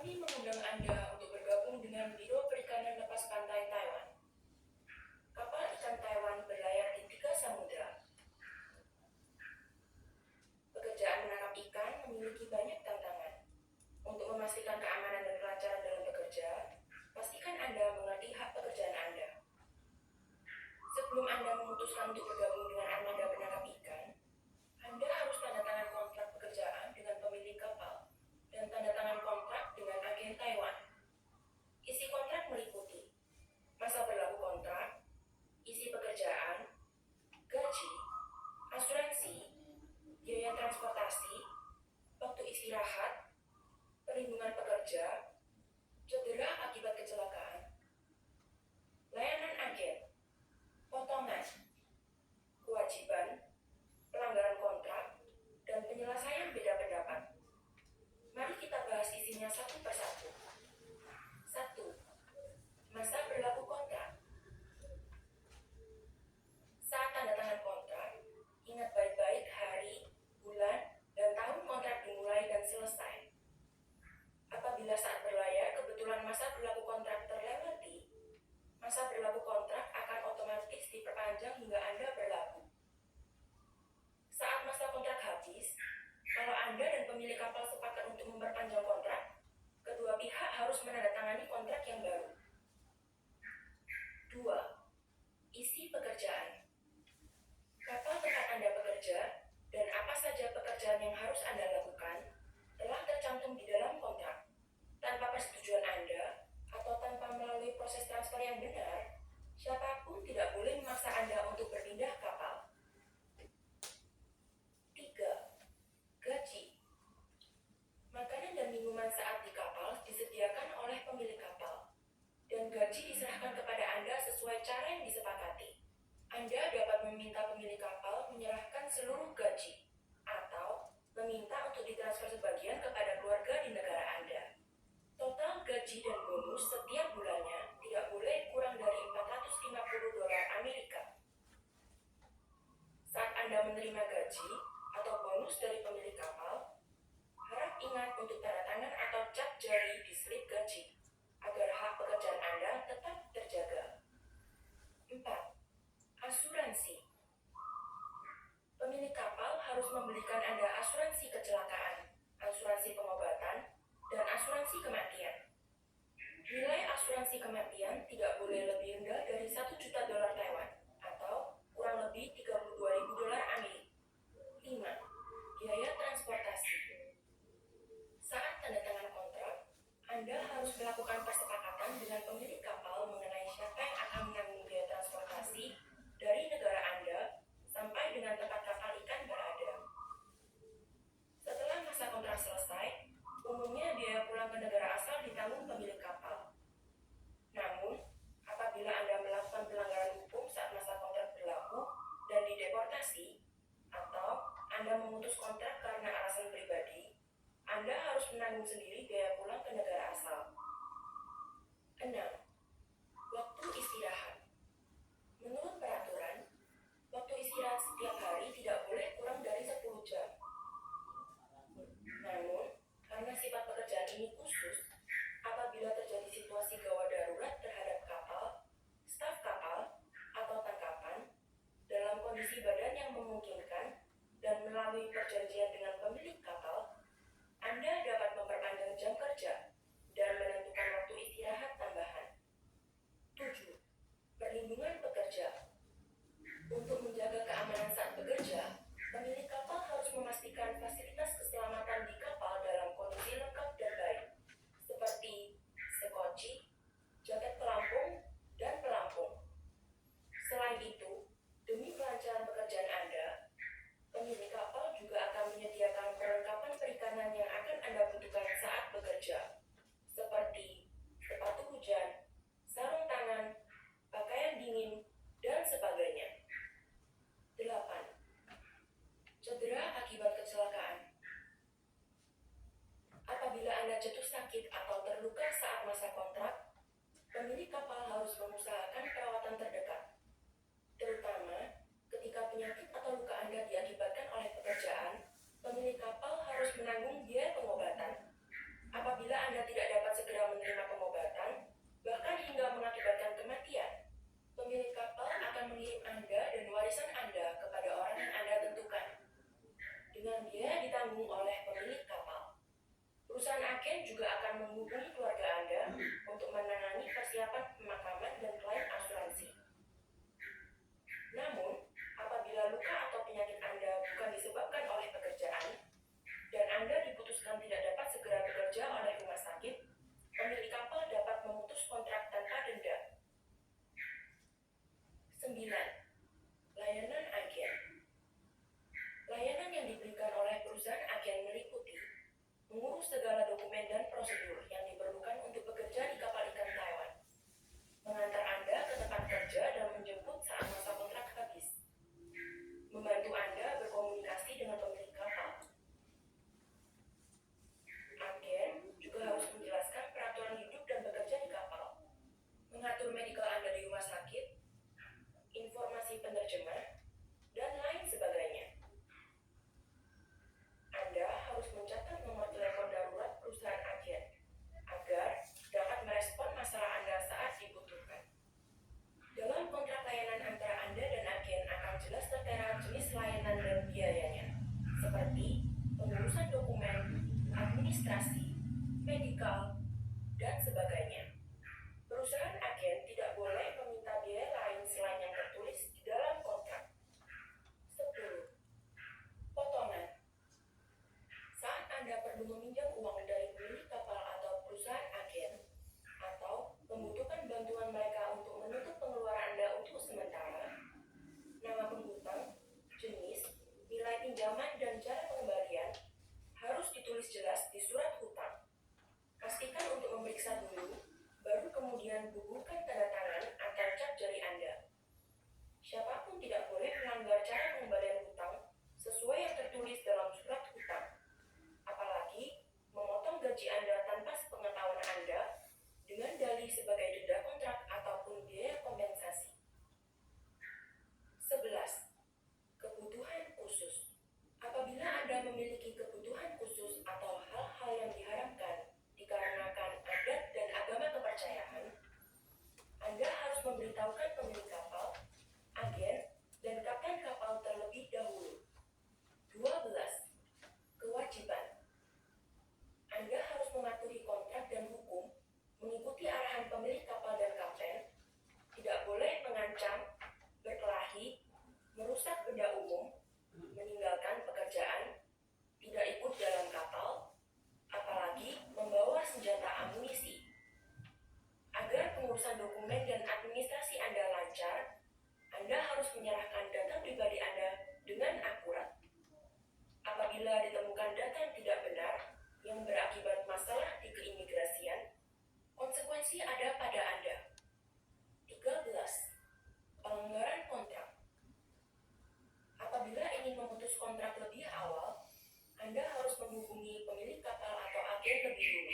Kami mengundang Anda untuk bergabung dengan Biro Perikanan Lepas Pantai Taiwan. Kapal ikan Taiwan berlayar di 3 samudra. Pekerjaan menangkap ikan memiliki banyak tantangan. Untuk memastikan keamanan dan kelancaran dalam bekerja, pastikan Anda mengerti hak pekerjaan Anda. Sebelum Anda memutuskan untuk bergabung dengan armada penangkap ikan, Anda harus tanda tangan kontrak pekerjaan dengan pemilik kapal dan tanda tangan kontrak dengan agen Taiwan. Isi kontrak meliputi masa berlaku kontrak, isi pekerjaan, gaji, asuransi, biaya transportasi, waktu istirahat, perlindungan pekerja, cedera akibat kecelakaan, layanan agen, potongan, kewajiban, pelanggaran kontrak, dan penyelesaian beda pendapat. Mari kita bahas isinya satu persatu. 1. Masa berlaku kontrak. Saat tanda tangan kontrak, ingat baik-baik hari, bulan, dan tahun kontrak dimulai dan selesai. Apabila saat berlayar kebetulan masa berlaku kontrak terlewati, masa berlaku kontrak akan otomatis diperpanjang hingga Anda berlaku. Saat masa kontrak habis, kalau Anda dan pemilik kapal sepakat untuk memperpanjang kontrak, kedua pihak harus menandatangani kontrak yang baru. 2. Isi pekerjaan. Kapal tempat Anda bekerja dan apa saja pekerjaan yang harus Anda lakukan telah tercantum di dalam kontrak. Tanpa persetujuan Anda atau tanpa melalui proses transfer yang benar, siapapun tidak boleh memaksa Anda untuk berpindah kapal. 3. Gaji. Makanan dan minuman saat di kapal disediakan oleh pemilik kapal, dan gaji diserahkan kepada Anda sesuai cara yang disepakati. Anda dapat meminta pemilik kapal menyerahkan seluruh gaji, atau meminta untuk ditransfer sebagian kepada keluarga di negara Anda. Total gaji dan bonus setiap bulannya tidak boleh kurang dari $450. Saat Anda menerima gaji atau bonus dari pemilik kapal, harap ingat untuk tanda tangan atau cap jari di slip gaji, agar hak pekerjaan Anda tetap terjaga. 4. Asuransi. Pemilik kapal harus membelikan Anda asuransi kecelakaan, asuransi pengobatan, dan asuransi kematian. Nilai asuransi kematian tidak boleh lebih rendah dari $1 juta Taiwan, atau kurang lebih $32.000. 5. Biaya transportasi. Saat tanda tangan kontrak, Anda harus melakukan persepakatan dengan pemilik kapal mengenai siapa yang akan menanggung biaya transportasi dari negara Anda sampai dengan tempat kapal ikan berada. Setelah masa kontrak selesai, umumnya biaya pulang ke negara asal ditanggung pemilik kapal. Namun, apabila Anda melakukan pelanggaran hukum saat masa kontrak berlaku dan dideportasi, atau Anda memutus kontrak karena alasan pribadi, Anda harus menanggung sendiri biaya pulang ke negara asal. 6. Waktu istirahat. Menurut peraturan, waktu istirahat setiap hari tidak boleh kurang dari 10 jam. Namun, karena sifat pekerjaan ini khusus, apabila terjadi situasi gawat darurat terhadap kapal, staf kapal, atau tangkapan, dalam kondisi badan yang memungkinkan, dan melalui perjanjian dengan pemilik kapal, Anda dapat memperpanjang jam kerja dan menentukan waktu istirahat tambahan. 7. Perlindungan pekerja. Untuk menjaga keamanan saat bekerja, pemilik kapal harus memastikan fasilitas keselamatan di kapal dalam kondisi lengkap dan baik, Perusahaan agen juga akan menghubungi keluarga Anda untuk menangani persiapan pemakaman dan klaim asuransi. Namun, apabila luka atau penyakit Anda bukan disebabkan oleh pekerjaan, dan Anda diputuskan tidak dapat segera bekerja oleh rumah sakit, pemilik kapal dapat memutus kontrak tanpa denda. 9. Layanan agen. Layanan yang diberikan oleh perusahaan agen meliputi mengurus segala dokumen dan prosedur yang diperlukan untuk bekerja di kapal ikan Taiwan, mengantar Anda ke tempat kerja dan menjemput saat masa kontrak habis, membantu Anda berkomunikasi dengan pemilik kapal. Agen juga harus menjelaskan peraturan hidup dan bekerja di kapal, mengatur medikal Anda di rumah sakit, informasi penerjemah, dan lain sebagainya. Anda harus mencatat nomor telepon darurat perusahaan agen agar dapat merespon masalah Anda saat dibutuhkan. Dalam kontrak layanan antara Anda dan agen akan jelas tertera jenis layanan dan biayanya, seperti pengurusan dokumen, administrasi, medikal, dan sebagainya. Perusahaan agen tidak boleh meminta biaya lain selain yang tertulis di dalam kontrak. 10. Potongan. Saat Anda perlu meminjam uang dari pemilik kapal atau perusahaan agen, atau membutuhkan bantuan mereka untuk menutup pengeluaran Anda untuk sementara, nama penghutang, jenis, nilai pinjaman, dan cara pengembalian harus ditulis jelas di surat hutang. Pastikan untuk memeriksa dulu, baru kemudian bubuhkan tanda tangan atau cap jari Anda. Siapapun tidak boleh melanggar cara pengembalian hutang sesuai yang tertulis dalam surat hutang, apalagi memotong gaji Anda tanpa sepengetahuan Anda dengan dalih sebagai denda kontrak ataupun biaya kompensasi. 11. Kebutuhan khusus. Apabila Anda memiliki kebutuhan khusus atau hal-hal yang diharamkan dikarenakan adat dan agama kepercayaan, Anda harus memberitahukan pemilik kapal, agen, dan kapten kapal terlebih dahulu. 12. Kewajiban. Anda harus mematuhi kontrak dan hukum, mengikuti arahan pemilik kapal dan kapten, tidak boleh mengancam, berkelahi, merusak benda umum, meninggalkan pekerjaan, tidak ikut dalam kapal, apalagi membawa senjata amunisi. Agar pengurusan dokumen dan administrasi Anda lancar, Anda harus menyerahkan data pribadi Anda dengan akurat. Apabila ditemukan data yang tidak benar yang berakibat masalah di keimigrasian, konsekuensi ada pada Anda. 13. Pelanggaran kontrak. Apabila ingin memutus kontrak lebih awal, Anda harus menghubungi pemilik kapal atau agen lebih dulu.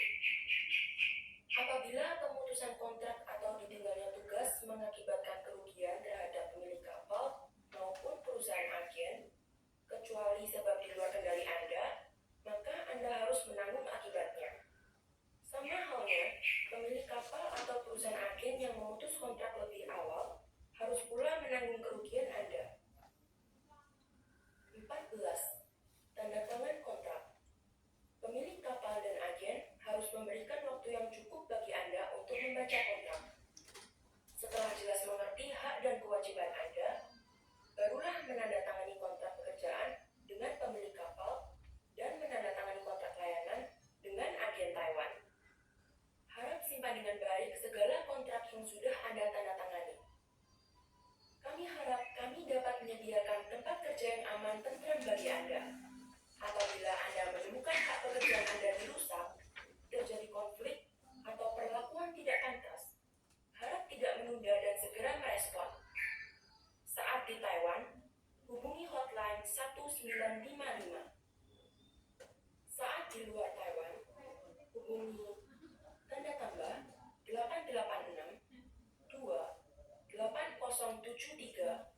Apabila pemutusan kontrak atau ditinggalnya tugas mengakibatkan kerugian terhadap pemilik kapal maupun perusahaan agen, kecuali sebab di luar kendali Anda, maka Anda harus menanggung akibatnya. Sama halnya, pemilik kapal atau perusahaan agen yang memutus kontrak lebih awal harus pula menanggung kerugian Anda. 14. Tanda tangan kontrak. Pemilik kapal dan agen harus memberikan waktu yang cukup bagi Anda untuk membaca kontrak. Setelah jelas mengerti hak dan kewajiban Anda, barulah menandatangani kontrak pekerjaan dengan pemilik kapal dan menandatangani kontrak layanan dengan agen Taiwan. Harap simpan dengan baik segala kontrak yang sudah Anda tandatangani. Kami harap kami dapat menyediakan tempat kerja yang aman tentram bagi Anda. Apabila Anda menemukan hak pekerjaan Anda dirusak, terjadi konflik, atau perlakuan tidak pantas, harap tidak menunda dan segera merespon. Saat di Taiwan, hubungi hotline 1955. Saat di luar Taiwan, hubungi tanda tambah 886 2 8073